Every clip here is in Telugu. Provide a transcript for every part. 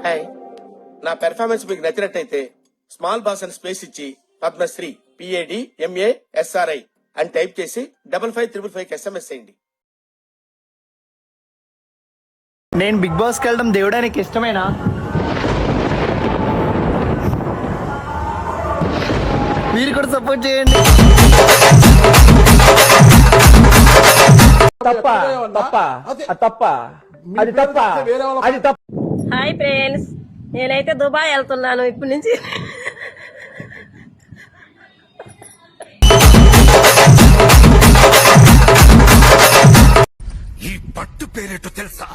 హాయ్, నా పెర్ఫార్మెన్స్ మీకు నచ్చినట్టయితే స్మాల్ బాస్ అని స్పేస్ ఇచ్చి పద్మశ్రీ PADMASRI అని టైప్ చేసి 5555 SMS చేయండి. నేను బిగ్ బాస్ కి వెళ్ళడం దేవుడానికి ఇష్టమేనా? మీరు కూడా సపోర్ట్ చేయండి. హాయ్ ఫ్రెండ్స్, నేనైతే దుబాయ్ వెళ్తున్నాను ఇప్పటి నుంచి. ఈ పట్టు పేరేటో తెలుసా?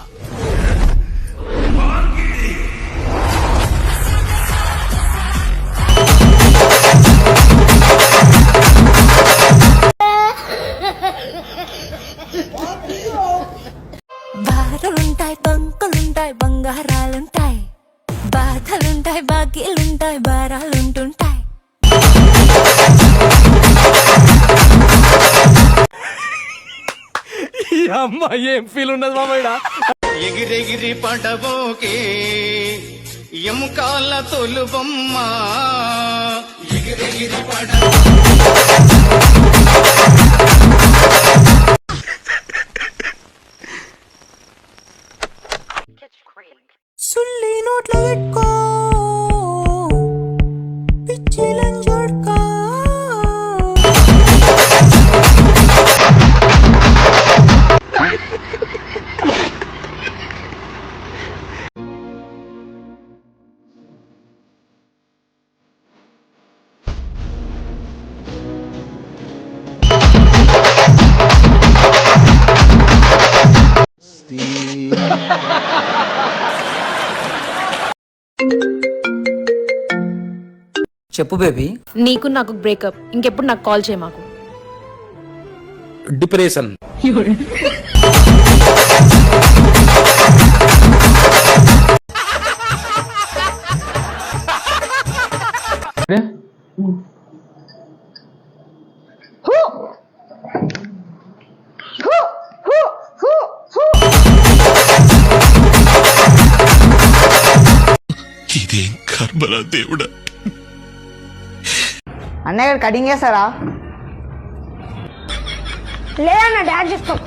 బాధలుంటాయి, బంకులుంటాయి, బంగారాలుంటాయి, బాధలుంటాయి, బాకీలుంటాయి, భారాలుంటుంటాయి. అమ్మా ఏం ఫీల్ ఉన్నది మామయ్య? ఎగిరెగిరి పడబోకే ఎముకాల తొలుబొమ్మ, ఎగిరెగిరి పడ సుల్లి నోట్లో పెట్టుకో, పిచ్చిలని చూడుకో. చెప్పు బేబీ. నీకు నాకు బ్రేకప్, ఇంకెప్పుడు నాకు కాల్ చేయ. మాకు డిప్రెషన్. ఇదేం కర్మరా దేవుడా. అన్నయ్య గారు కటింగ్ చేస్తారా? లేదన్న డాన్స్ చేస్తాం.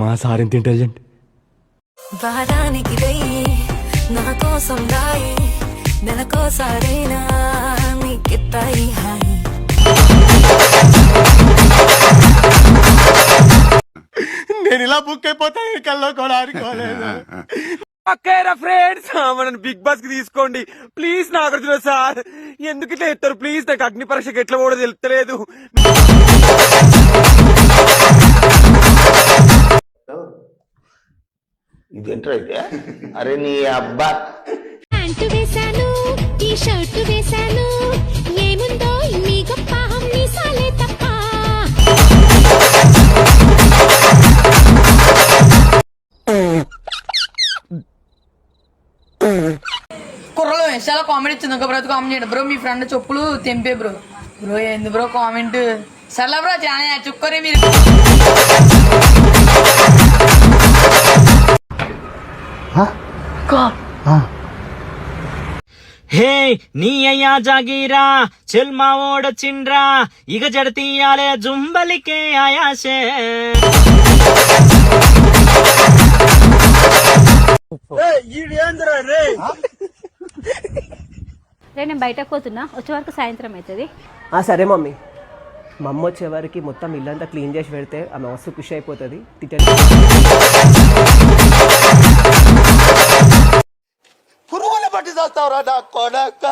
మా సార్ ఎంత ఇంటెలిజెంట్. వారానికి వెయ్యి నా కోసం రాయి, నెలకోసారైనా నీకెత్తాయి హాయి. నేను ఇలా బుక్ అయిపోతాను కల్లో కూడా అనుకోలేదు. పక్కేరా ఫ్రెండ్స్, మనని బిగ్ బాస్ కి తీసుకోండి ప్లీజ్. నాగార్జున సార్ ఎందుకు ఇట్లా ఎత్తారు ప్లీజ్? నాకు అగ్ని పరీక్షకి ఎట్లా కూడా తెలుస్తలేదు. ఇదేంటో అయితే, అరే నీ అబ్బా, ప్యాంటు వేశాను, టీ షర్టు వేశాను, ఏముందో నీ గొప్ప మీసాలే తప్ప. కుర్రలో చాలా కామెంట్ ఇచ్చింది. ఒక బ్రో కామెంట్ చేయండి బ్రో, మీ ఫ్రెండ్ చెప్పులు తెంపే బ్రో. బ్రో ఎందు బ్రో కామెంట్? సర్లే బ్రో, చాలా చుక్కరే మీరు. హే నీ అయ్యా జాగీరా చెల్మా ఓడ చిండ్రా ఇక జడతీయాలే జుంబలికే ఆయాసే. నేను బయటకు పోతున్నా, వచ్చే వరకు సాయంత్రం అవుతుంది. సరే మమ్మీ. మా అమ్మ వచ్చే వరకు మొత్తం ఇల్లంతా క్లీన్ చేసి పెడితే ఆమె మస్తు ఖుషి అయిపోతుంది. పురుగుల పట్టి చేస్తావురా నా కొడక.